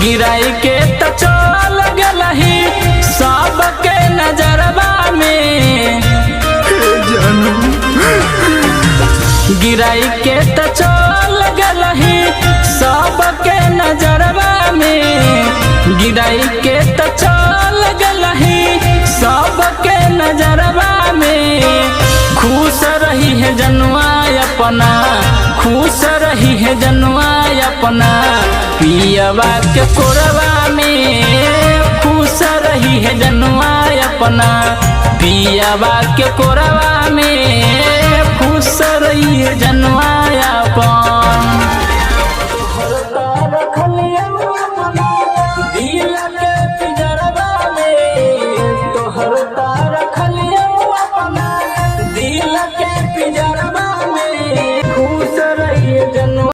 गिराई के त चल गलही सबके नजरवा में। गिराई के त चल गलही सबके नजरवा में। गिराई के त चल गलही सबके नजरवा में। खुश रही है जनुआ अपना, खुश रही है जनुआ अपना पियवा के कोरवा में। खुश रही है जनुआ अपना पियवा के कोरवा में। खुश रही है जनुआ अपन।